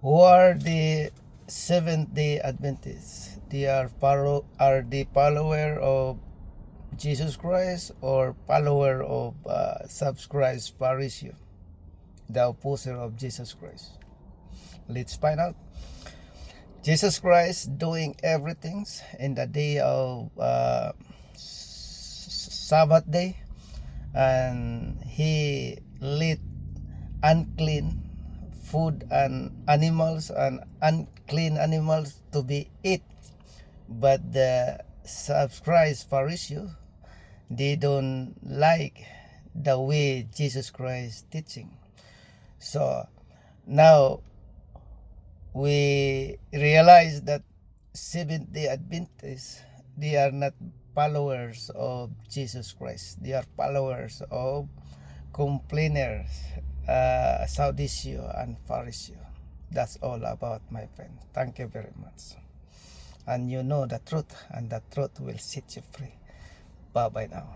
Who are the Seventh-day Adventists? They are the follower of Jesus Christ or follower of subscribed Pharisee, the opposer of Jesus Christ. Let's find out. Jesus Christ doing everything in the day of Sabbath day, and he let unclean food and animals and unclean animals to be eat. But the subscribed Pharisee, they don't like the way Jesus Christ teaching. So now we realize that Seventh-day Adventists, they are not followers of Jesus Christ. They are followers of complainers, Sadducee and Pharisee. That's all about, my friend. Thank you very much. And you know the truth, and the truth will set you free. Bye bye now.